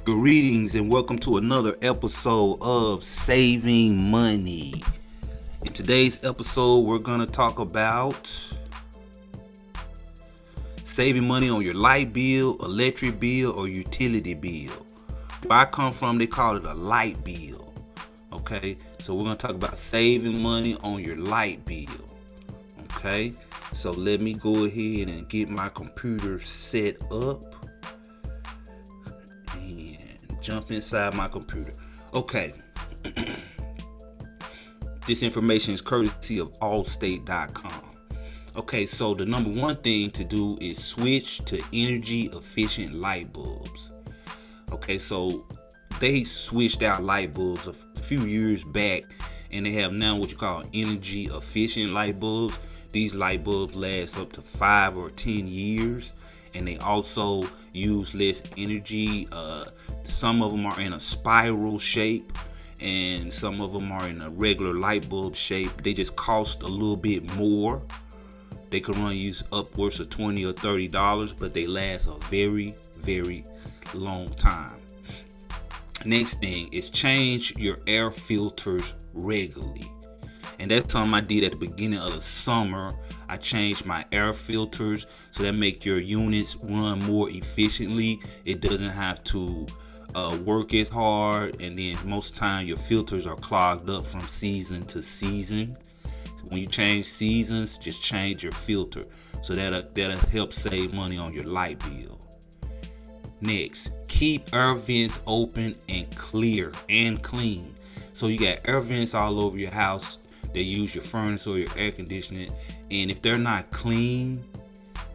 Greetings and welcome to another episode of Saving Money. In today's episode, we're going to talk about saving money on your light bill, electric bill, or utility bill. Where I come from, they call it a light bill. Okay, so we're going to talk about saving money on your light bill. Okay, so let me go ahead and get my computer set up. Jump inside my computer. Okay. This information is courtesy of allstate.com. Okay, so the number one thing to do is switch to energy efficient light bulbs. Okay, so they switched out light bulbs a few years back, and they have now what you call energy efficient light bulbs. These light bulbs last up to 5 or 10 years, and they also use less energy. Some of them are in a spiral shape, and some of them are in a regular light bulb shape. They just cost a little bit more. They can run you upwards of $20 or $30, but they last a very, very long time. Next thing is change your air filters regularly. And that's something I did at the beginning of the summer. I changed my air filters so that make your units run more efficiently. It doesn't have to work as hard, and then most time your filters are clogged up from season to season. When you change seasons, just change your filter, so that'll help save money on your light bill. Next, keep air vents open and clear and clean. So you got air vents all over your house. They use your furnace or your air conditioning, and if they're not clean,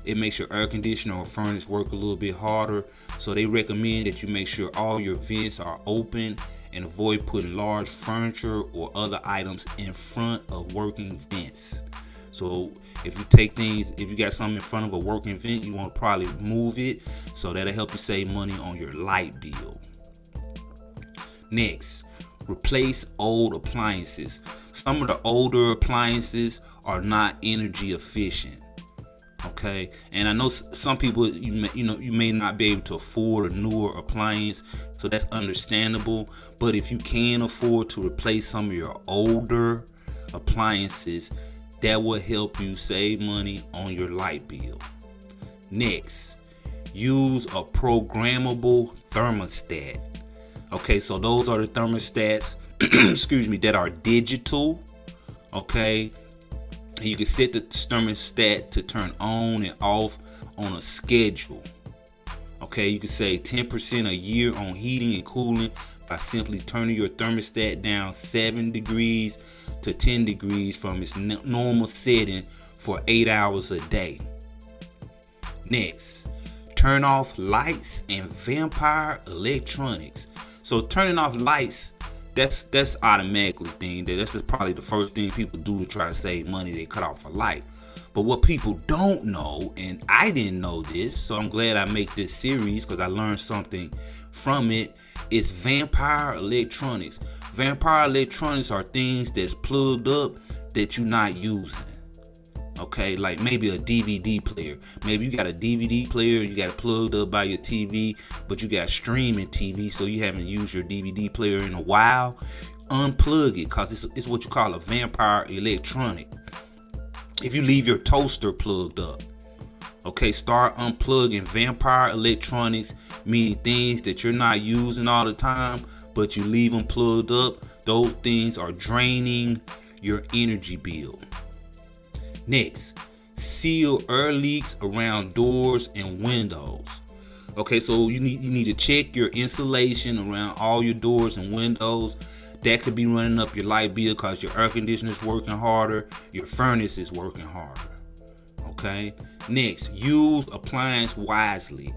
it makes your air conditioner or furnace work a little bit harder. So they recommend that you make sure all your vents are open and avoid putting large furniture or other items in front of working vents. So if you got something in front of a working vent, you want to probably move it, so that'll help you save money on your light bill. Next, replace old appliances. Some of the older appliances are not energy efficient. Okay, and I know some people you may not be able to afford a newer appliance, so that's understandable. But if you can afford to replace some of your older appliances, that will help you save money on your light bill. Next, use a programmable thermostat. Okay, so those are the thermostats that are digital. Okay, and you can set the thermostat to turn on and off on a schedule. Okay, you can save 10% a year on heating and cooling by simply turning your thermostat down 7 degrees to 10 degrees from its normal setting for 8 hours a day. Next, turn off lights and vampire electronics. So turning off lights, that's automatically thing. That's probably the first thing people do to try to save money. They cut off a light. But what people don't know, and I didn't know this, so I'm glad I make this series because I learned something from it, is vampire electronics. Vampire electronics are things that's plugged up that you're not using. Okay, like maybe a DVD player. Maybe you got a DVD player, you got it plugged up by your TV, but you got streaming TV, so you haven't used your DVD player in a while. Unplug it, because it's what you call a vampire electronic. If you leave your toaster plugged up, okay, start unplugging vampire electronics, meaning things that you're not using all the time, but you leave them plugged up. Those things are draining your energy bill. Next, seal air leaks around doors and windows. Okay, so you need to check your insulation around all your doors and windows. That could be running up your light bill because your air conditioner is working harder, your furnace is working harder. Okay, next, use appliance wisely.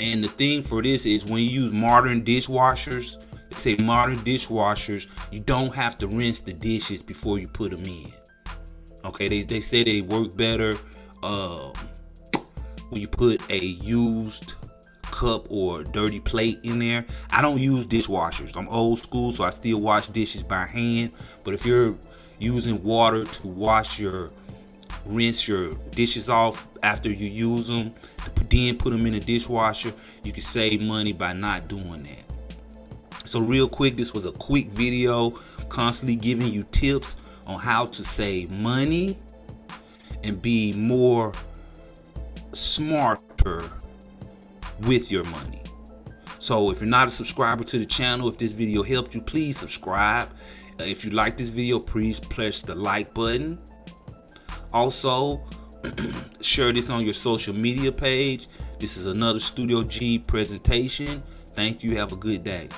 And the thing for this is when you use modern dishwashers, they say modern dishwashers, you don't have to rinse the dishes before you put them in. Okay, they say they work better when you put a used cup or a dirty plate in there. I don't use dishwashers. I'm old school, so I still wash dishes by hand. But if you're using water to rinse your dishes off after you use them, then put them in a dishwasher, you can save money by not doing that. So real quick, this was a quick video constantly giving you tips on how to save money and be more smarter with your money. So if you're not a subscriber to the channel, if this video helped you, please subscribe. If you like this video, please press the like button. Also, share this on your social media page. This is another Studio G presentation. Thank you. Have a good day.